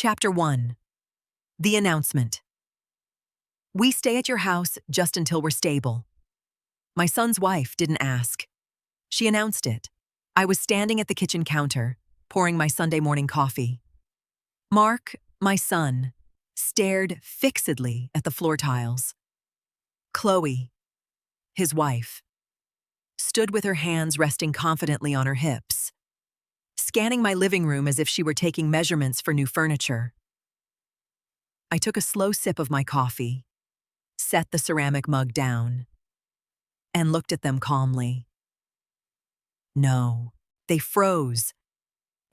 Chapter 1. The Announcement. We stay at your house just until we're stable. My son's wife didn't ask. She announced it. I was standing at the kitchen counter, pouring my Sunday morning coffee. Mark, my son, stared fixedly at the floor tiles. Chloe, his wife, stood with her hands resting confidently on her hips, scanning my living room as if she were taking measurements for new furniture. I took a slow sip of my coffee, set the ceramic mug down, and looked at them calmly. No, they froze.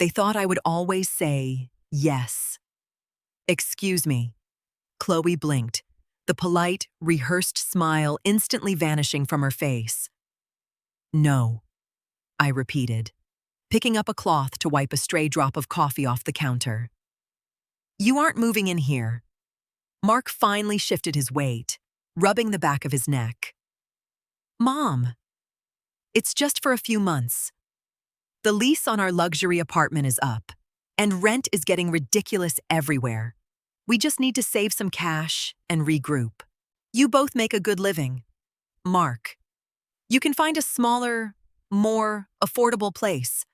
They thought I would always say yes. Excuse me. Chloe blinked, the polite, rehearsed smile instantly vanishing from her face. No, I repeated, picking up a cloth to wipe a stray drop of coffee off the counter. You aren't moving in here. Mark finally shifted his weight, rubbing the back of his neck. Mom, it's just for a few months. The lease on our luxury apartment is up, and rent is getting ridiculous everywhere. We just need to save some cash and regroup. You both make a good living. Mark, you can find a smaller, more affordable place.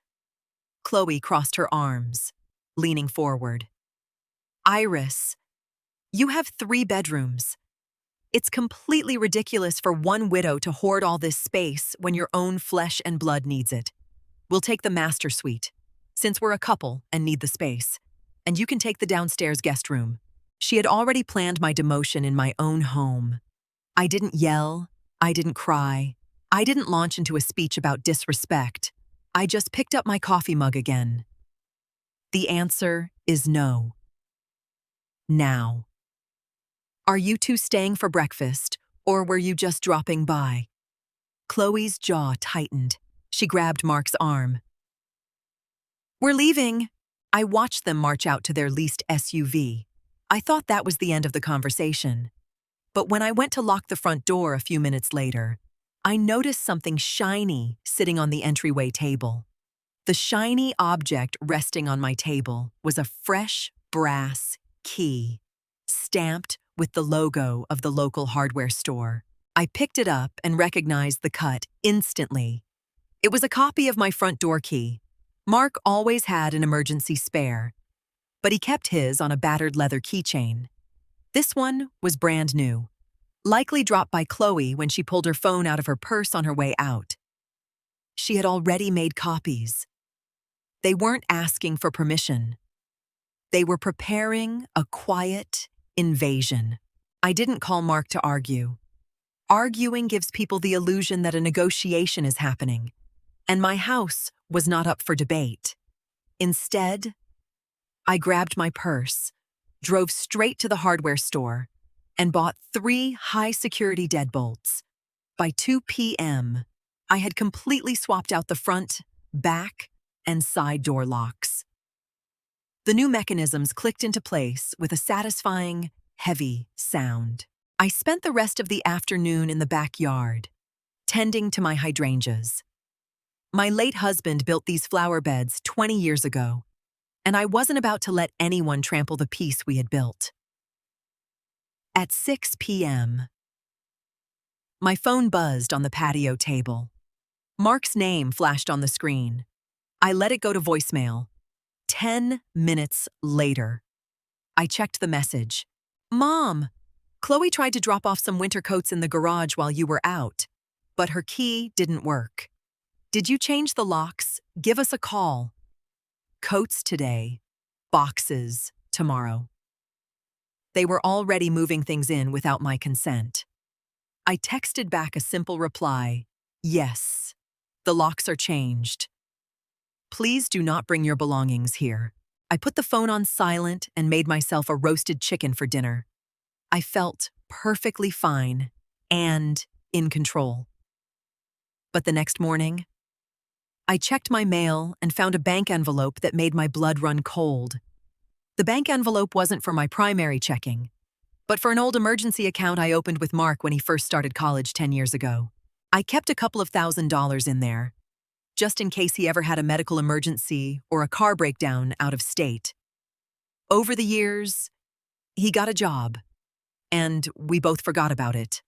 Chloe crossed her arms, leaning forward. Iris, you have 3 bedrooms. It's completely ridiculous for one widow to hoard all this space when your own flesh and blood needs it. We'll take the master suite, since we're a couple and need the space, and you can take the downstairs guest room. She had already planned my demotion in my own home. I didn't yell, I didn't cry, I didn't launch into a speech about disrespect. I just picked up my coffee mug again. The answer is no. Now. Are you two staying for breakfast, or were you just dropping by? Chloe's jaw tightened. She grabbed Mark's arm. We're leaving. I watched them march out to their leased SUV. I thought that was the end of the conversation. But when I went to lock the front door a few minutes later, I noticed something shiny sitting on the entryway table. The shiny object resting on my table was a fresh brass key, stamped with the logo of the local hardware store. I picked it up and recognized the cut instantly. It was a copy of my front door key. Mark always had an emergency spare, but he kept his on a battered leather keychain. This one was brand new, likely dropped by Chloe when she pulled her phone out of her purse on her way out. She had already made copies. They weren't asking for permission. They were preparing a quiet invasion. I didn't call Mark to argue. Arguing gives people the illusion that a negotiation is happening, and my house was not up for debate. Instead, I grabbed my purse, drove straight to the hardware store, and bought 3 high-security deadbolts. By 2 p.m., I had completely swapped out the front, back, and side door locks. The new mechanisms clicked into place with a satisfying, heavy sound. I spent the rest of the afternoon in the backyard, tending to my hydrangeas. My late husband built these flower beds 20 years ago, and I wasn't about to let anyone trample the peace we had built. At 6 p.m., my phone buzzed on the patio table. Mark's name flashed on the screen. I let it go to voicemail. 10 minutes later, I checked the message. Mom, Chloe tried to drop off some winter coats in the garage while you were out, but her key didn't work. Did you change the locks? Give us a call. Coats today, boxes tomorrow. They were already moving things in without my consent. I texted back a simple reply, yes, the locks are changed. Please do not bring your belongings here. I put the phone on silent and made myself a roasted chicken for dinner. I felt perfectly fine and in control. But the next morning, I checked my mail and found a bank envelope that made my blood run cold. The bank envelope wasn't for my primary checking, but for an old emergency account I opened with Mark when he first started college 10 years ago. I kept a couple of $1,000s in there, just in case he ever had a medical emergency or a car breakdown out of state. Over the years, he got a job, and we both forgot about it.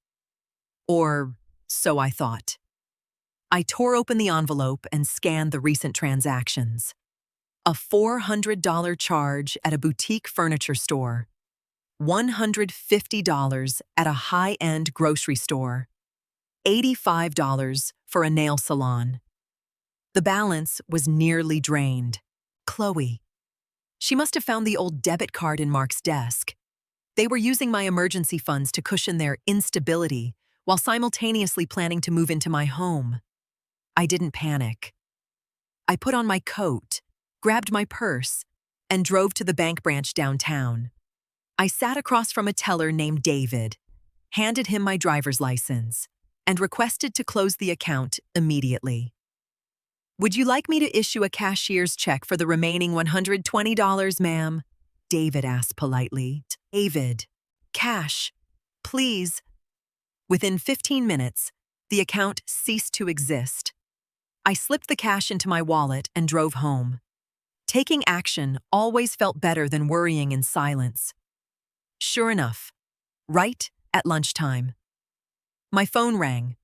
Or so I thought. I tore open the envelope and scanned the recent transactions. A $400 charge at a boutique furniture store, $150 at a high-end grocery store, $85 for a nail salon. The balance was nearly drained. Chloe. She must have found the old debit card in Mark's desk. They were using my emergency funds to cushion their instability while simultaneously planning to move into my home. I didn't panic. I put on my coat, grabbed my purse, and drove to the bank branch downtown. I sat across from a teller named David, handed him my driver's license, and requested to close the account immediately. "Would you like me to issue a cashier's check for the remaining $120, ma'am?" David asked politely. "David, cash, please." Within 15 minutes, the account ceased to exist. I slipped the cash into my wallet and drove home. Taking action always felt better than worrying in silence. Sure enough, right at lunchtime, my phone rang.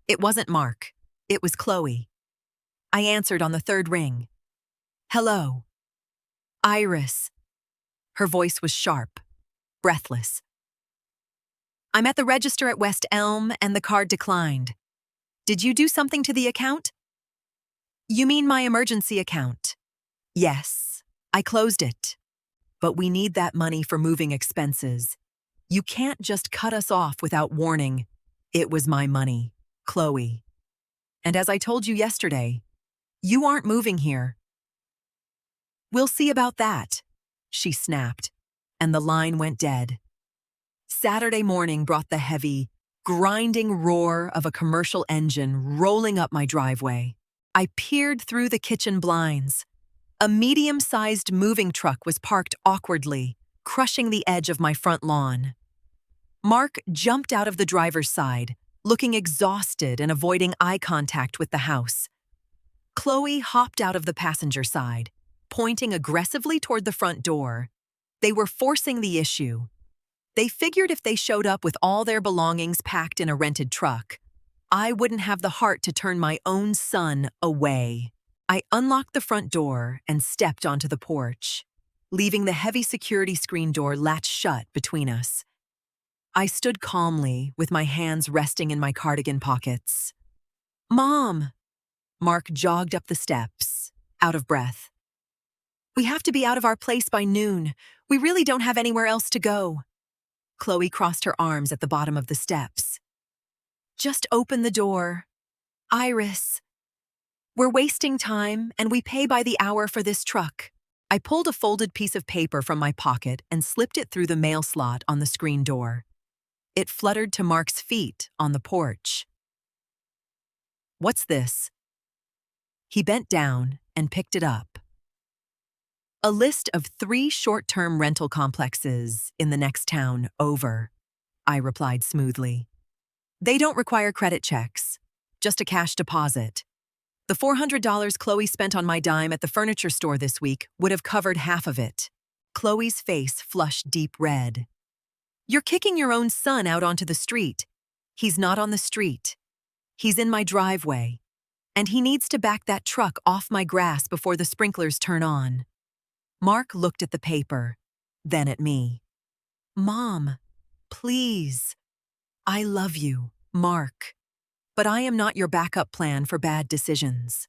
It wasn't Mark. It was Chloe. I answered on the third ring. "Hello." "Iris." Her voice was sharp, breathless. "I'm at the register at West Elm and the card declined. Did you do something to the account?" "You mean my emergency account?" "Yes, I closed it. But we need that money for moving expenses. You can't just cut us off without warning." "It was my money, Chloe. And as I told you yesterday, you aren't moving here." "We'll see about that," she snapped, and the line went dead. Saturday morning brought the heavy, grinding roar of a commercial engine rolling up my driveway. I peered through the kitchen blinds. A medium-sized moving truck was parked awkwardly, crushing the edge of my front lawn. Mark jumped out of the driver's side, looking exhausted and avoiding eye contact with the house. Chloe hopped out of the passenger side, pointing aggressively toward the front door. They were forcing the issue. They figured if they showed up with all their belongings packed in a rented truck, I wouldn't have the heart to turn my own son away. I unlocked the front door and stepped onto the porch, leaving the heavy security screen door latched shut between us. I stood calmly, with my hands resting in my cardigan pockets. "Mom!" Mark jogged up the steps, out of breath. "We have to be out of our place by noon. We really don't have anywhere else to go." Chloe crossed her arms at the bottom of the steps. "Just open the door. Iris. We're wasting time, and we pay by the hour for this truck." I pulled a folded piece of paper from my pocket and slipped it through the mail slot on the screen door. It fluttered to Mark's feet on the porch. "What's this?" He bent down and picked it up. "A list of 3 short-term rental complexes in the next town over," I replied smoothly. "They don't require credit checks, just a cash deposit. The $400 Chloe spent on my dime at the furniture store this week would have covered half of it." Chloe's face flushed deep red. "You're kicking your own son out onto the street. He's not on the street. He's in my driveway. And he needs to back that truck off my grass before the sprinklers turn on." Mark looked at the paper, then at me. "Mom, please. I love you, Mark. But I am not your backup plan for bad decisions."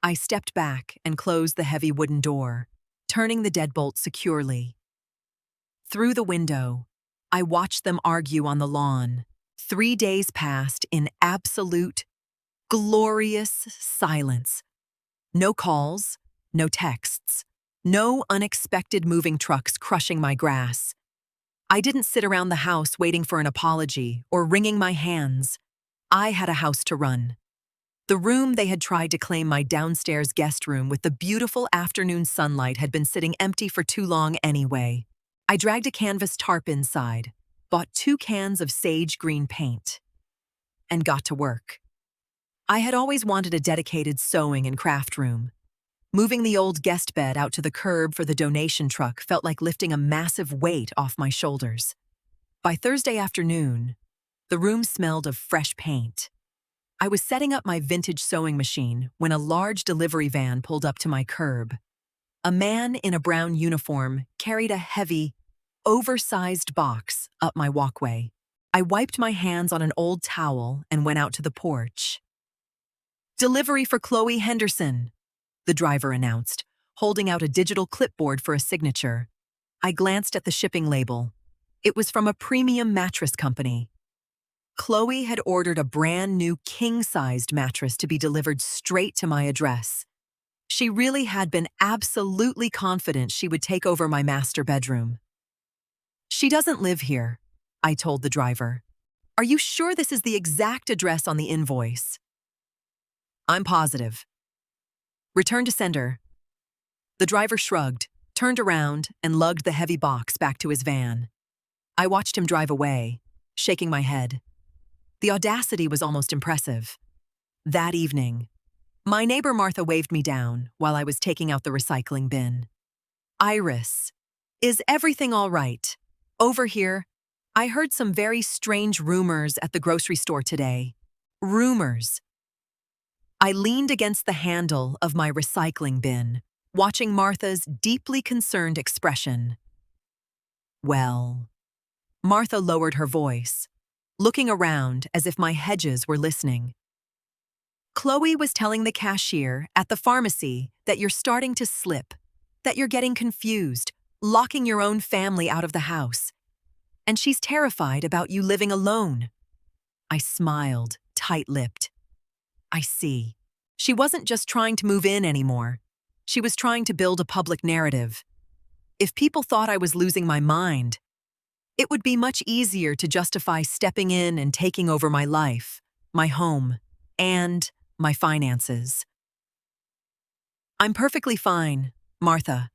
I stepped back and closed the heavy wooden door, turning the deadbolt securely. Through the window, I watched them argue on the lawn. 3 days passed in absolute, glorious silence. No calls, no texts, no unexpected moving trucks crushing my grass. I didn't sit around the house waiting for an apology or wringing my hands. I had a house to run. The room they had tried to claim my downstairs guest room with the beautiful afternoon sunlight had been sitting empty for too long anyway. I dragged a canvas tarp inside, bought 2 cans of sage green paint, and got to work. I had always wanted a dedicated sewing and craft room. Moving the old guest bed out to the curb for the donation truck felt like lifting a massive weight off my shoulders. By Thursday afternoon, the room smelled of fresh paint. I was setting up my vintage sewing machine when a large delivery van pulled up to my curb. A man in a brown uniform carried a heavy, oversized box up my walkway. I wiped my hands on an old towel and went out to the porch. "Delivery for Chloe Henderson," the driver announced, holding out a digital clipboard for a signature. I glanced at the shipping label. It was from a premium mattress company. Chloe had ordered a brand new king-sized mattress to be delivered straight to my address. She really had been absolutely confident she would take over my master bedroom. "She doesn't live here," I told the driver. "Are you sure this is the exact address on the invoice?" "I'm positive." "Return to sender." The driver shrugged, turned around, and lugged the heavy box back to his van. I watched him drive away, shaking my head. The audacity was almost impressive. That evening, my neighbor Martha waved me down while I was taking out the recycling bin. "Iris, is everything all right? Over here, I heard some very strange rumors at the grocery store today." Rumors. I leaned against the handle of my recycling bin, watching Martha's deeply concerned expression. "Well," Martha lowered her voice, looking around as if my hedges were listening. "Chloe was telling the cashier at the pharmacy that you're starting to slip, that you're getting confused, locking your own family out of the house. And she's terrified about you living alone." I smiled, tight-lipped. "I see. She wasn't just trying to move in anymore. She was trying to build a public narrative. If people thought I was losing my mind, it would be much easier to justify stepping in and taking over my life, my home, and my finances." "I'm perfectly fine, Martha.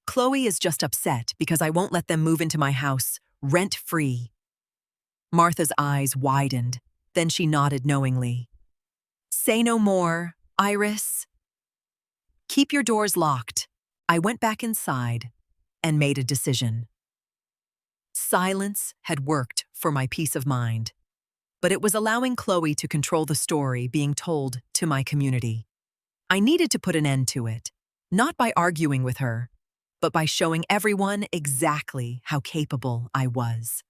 Chloe is just upset because I won't let them move into my house rent-free." Martha's eyes widened, then she nodded knowingly. "Say no more, Iris. Keep your doors locked." I went back inside and made a decision. Silence had worked for my peace of mind, but it was allowing Chloe to control the story being told to my community. I needed to put an end to it, not by arguing with her, but by showing everyone exactly how capable I was.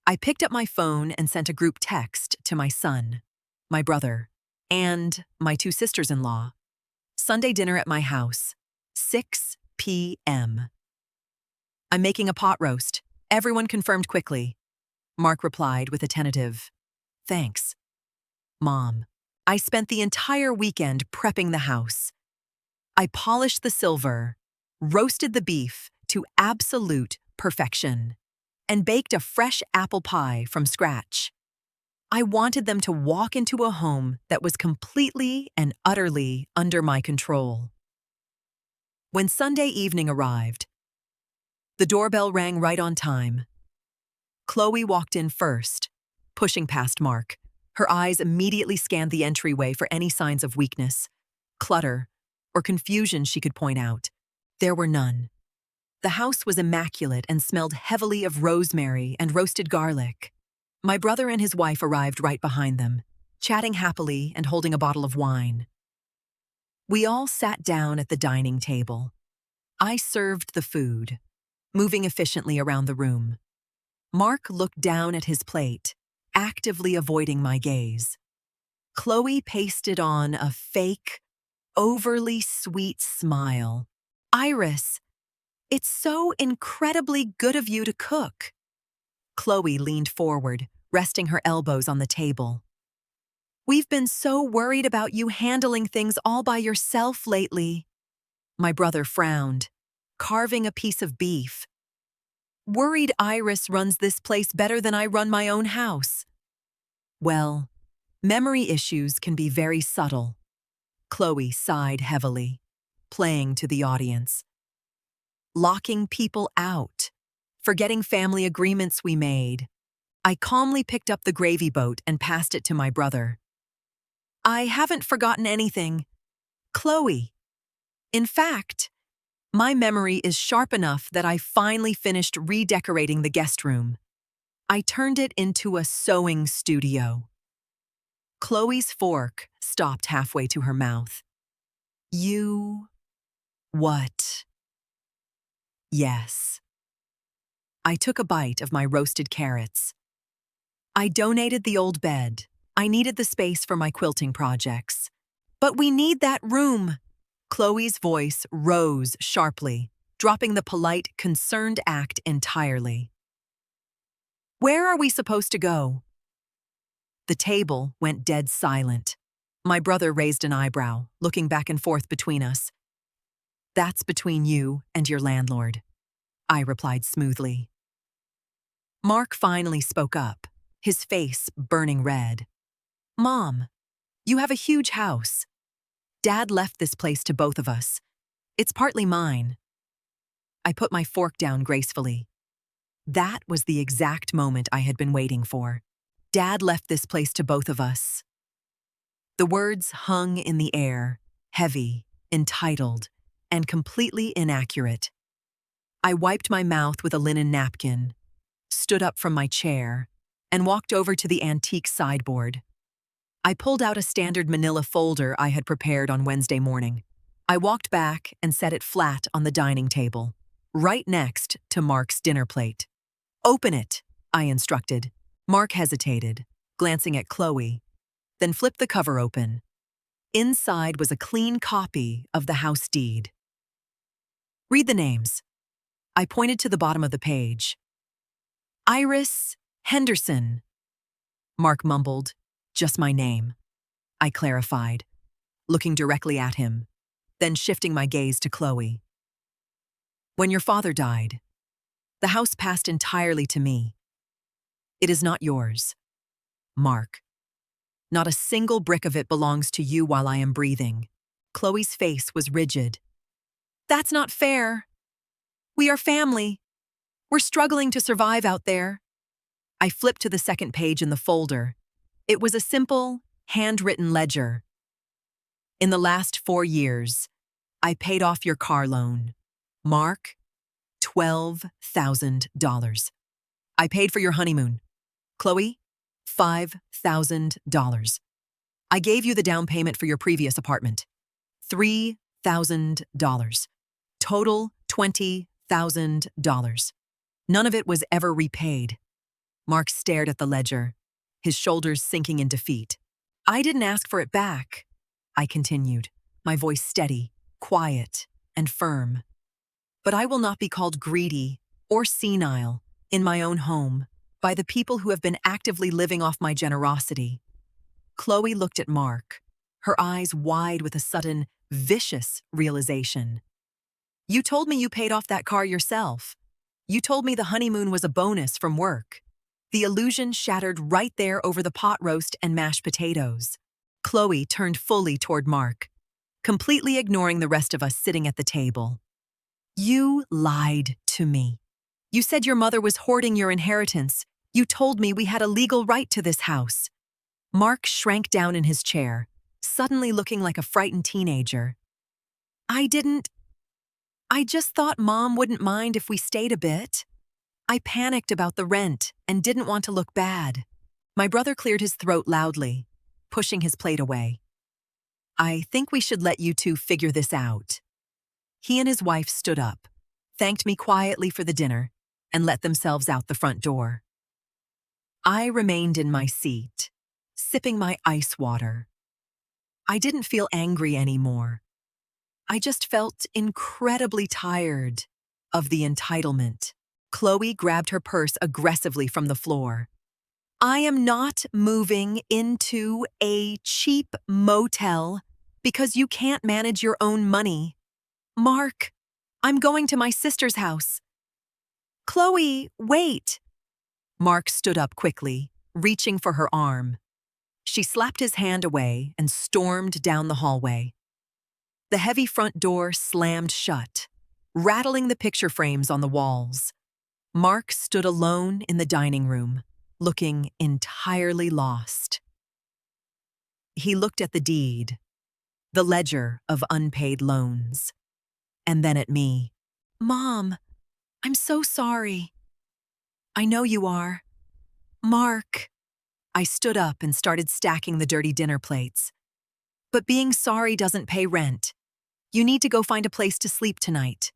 I picked up my phone and sent a group text to my son, my brother, and my 2 sisters-in-law. "Sunday dinner at my house, 6 p.m. I'm making a pot roast. Everyone confirmed quickly." Mark replied with a tentative, "Thanks, Mom." I spent the entire weekend prepping the house. I polished the silver, roasted the beef to absolute perfection, and baked a fresh apple pie from scratch. I wanted them to walk into a home that was completely and utterly under my control. When Sunday evening arrived, the doorbell rang right on time. Chloe walked in first, pushing past Mark. Her eyes immediately scanned the entryway for any signs of weakness, clutter, or confusion she could point out. There were none. The house was immaculate and smelled heavily of rosemary and roasted garlic. My brother and his wife arrived right behind them, chatting happily and holding a bottle of wine. We all sat down at the dining table. I served the food, moving efficiently around the room. Mark looked down at his plate, actively avoiding my gaze. Chloe pasted on a fake, overly sweet smile. "Iris, it's so incredibly good of you to cook." Chloe leaned forward, resting her elbows on the table. "We've been so worried about you handling things all by yourself lately." My brother frowned, carving a piece of beef. "Worried Iris runs this place better than I run my own house." "Well, memory issues can be very subtle." Chloe sighed heavily, playing to the audience. "Locking people out, forgetting family agreements we made." I calmly picked up the gravy boat and passed it to my brother. "I haven't forgotten anything. Chloe, In fact, my memory is sharp enough that I finally finished redecorating the guest room. I turned it into a sewing studio. Chloe's fork stopped halfway to her mouth. You... what? Yes. I took a bite of my roasted carrots. I donated the old bed. I needed the space for my quilting projects. But we need that room. Chloe's voice rose sharply, dropping the polite, concerned act entirely. Where are we supposed to go? The table went dead silent. My brother raised an eyebrow, looking back and forth between us. That's between you and your landlord, I replied smoothly. Mark finally spoke up, his face burning red. Mom, you have a huge house. Dad left this place to both of us. It's partly mine. I put my fork down gracefully. That was the exact moment I had been waiting for. Dad left this place to both of us. The words hung in the air, heavy, entitled, and completely inaccurate. I wiped my mouth with a linen napkin, stood up from my chair, and walked over to the antique sideboard. I pulled out a standard manila folder I had prepared on Wednesday morning. I walked back and set it flat on the dining table, right next to Mark's dinner plate. Open it, I instructed. Mark hesitated, glancing at Chloe, then flipped the cover open. Inside was a clean copy of the house deed. Read the names. I pointed to the bottom of the page. Iris Henderson. Mark mumbled, just my name. I clarified, looking directly at him, then shifting my gaze to Chloe. When your father died, the house passed entirely to me. It is not yours, Mark. Not a single brick of it belongs to you while I am breathing. Chloe's face was rigid. That's not fair. We are family. We're struggling to survive out there. I flipped to the second page in the folder. It was a simple, handwritten ledger. In the last 4 years, I paid off your car loan. Mark, $12,000. I paid for your honeymoon. Chloe, $5,000. I gave you the down payment for your previous apartment. $3,000. Total $20,000. None of it was ever repaid. Mark stared at the ledger, his shoulders sinking in defeat. I didn't ask for it back, I continued, my voice steady, quiet, and firm. But I will not be called greedy or senile in my own home by the people who have been actively living off my generosity. Chloe looked at Mark, her eyes wide with a sudden, vicious realization. You told me you paid off that car yourself. You told me the honeymoon was a bonus from work. The illusion shattered right there over the pot roast and mashed potatoes. Chloe turned fully toward Mark, completely ignoring the rest of us sitting at the table. You lied to me. You said your mother was hoarding your inheritance. You told me we had a legal right to this house. Mark shrank down in his chair, suddenly looking like a frightened teenager. I just thought Mom wouldn't mind if we stayed a bit. I panicked about the rent and didn't want to look bad. My brother cleared his throat loudly, pushing his plate away. I think we should let you two figure this out. He and his wife stood up, thanked me quietly for the dinner, and let themselves out the front door. I remained in my seat, sipping my ice water. I didn't feel angry anymore. I just felt incredibly tired of the entitlement. Chloe grabbed her purse aggressively from the floor. I am not moving into a cheap motel because you can't manage your own money. Mark, I'm going to my sister's house. Chloe, wait. Mark stood up quickly, reaching for her arm. She slapped his hand away and stormed down the hallway. The heavy front door slammed shut, rattling the picture frames on the walls. Mark stood alone in the dining room, looking entirely lost. He looked at the deed, the ledger of unpaid loans. and then at me. Mom, I'm so sorry. I know you are. Mark. I stood up and started stacking the dirty dinner plates. But being sorry doesn't pay rent. You need to go find a place to sleep tonight.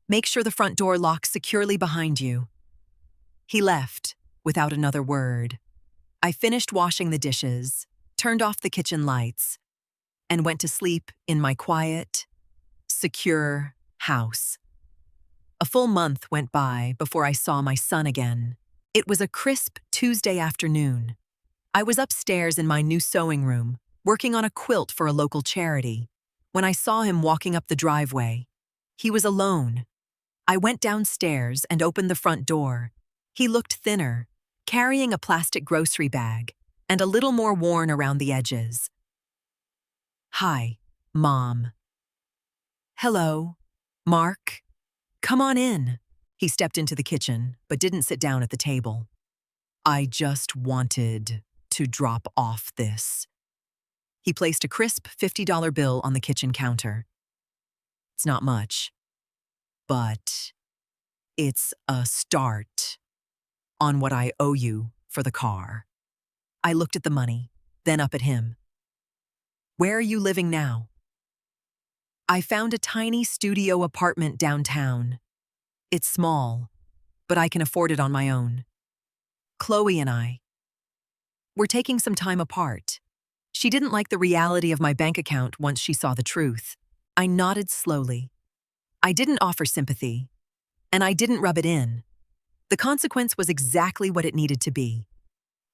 Make sure the front door locks securely behind you. He left, without another word. I finished washing the dishes, turned off the kitchen lights, and went to sleep in my quiet, secure house. A full month went by before I saw my son again. It was a crisp Tuesday afternoon. I was upstairs in my new sewing room, working on a quilt for a local charity, when I saw him walking up the driveway. He was alone. I went downstairs and opened the front door. He looked thinner, carrying a plastic grocery bag, and a little more worn around the edges. Hi, Mom. Hello, Mark. Come on in. He stepped into the kitchen, but didn't sit down at the table. I just wanted to drop off this. He placed a crisp $50 bill on the kitchen counter. It's not much, but it's a start on what I owe you for the car. I looked at the money, then up at him. Where are you living now? I found a tiny studio apartment downtown. It's small, but I can afford it on my own. Chloe and I, we're taking some time apart. She didn't like the reality of my bank account once she saw the truth. I nodded slowly. I didn't offer sympathy, and I didn't rub it in. The consequence was exactly what it needed to be.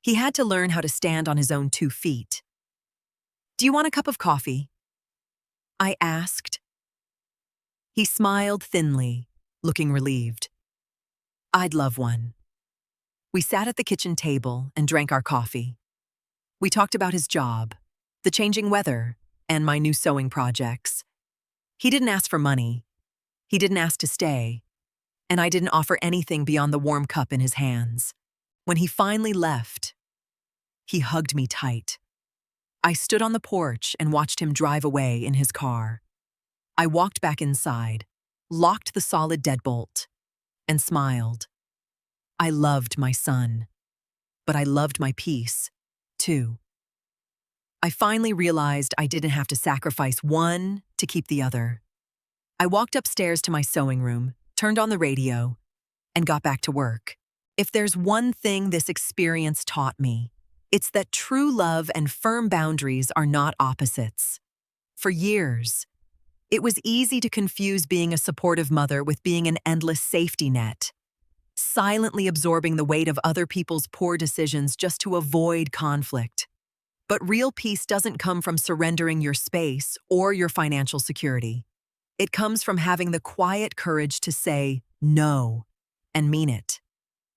He had to learn how to stand on his own 2 feet. Do you want a cup of coffee? I asked. He smiled thinly, looking relieved. I'd love one. We sat at the kitchen table and drank our coffee. We talked about his job, the changing weather, and my new sewing projects. He didn't ask for money. He didn't ask to stay. And I didn't offer anything beyond the warm cup in his hands. When he finally left, he hugged me tight. I stood on the porch and watched him drive away in his car. I walked back inside, locked the solid deadbolt, and smiled. I loved my son, but I loved my peace, too. I finally realized I didn't have to sacrifice one to keep the other. I walked upstairs to my sewing room, turned on the radio, and got back to work. If there's one thing this experience taught me, it's that true love and firm boundaries are not opposites. For years, it was easy to confuse being a supportive mother with being an endless safety net, silently absorbing the weight of other people's poor decisions just to avoid conflict. But real peace doesn't come from surrendering your space or your financial security. It comes from having the quiet courage to say no and mean it.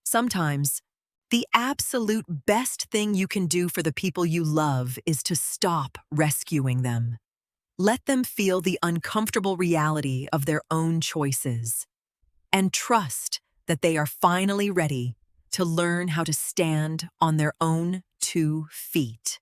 Sometimes, the absolute best thing you can do for the people you love is to stop rescuing them. Let them feel the uncomfortable reality of their own choices, and trust that they are finally ready to learn how to stand on their own 2 feet.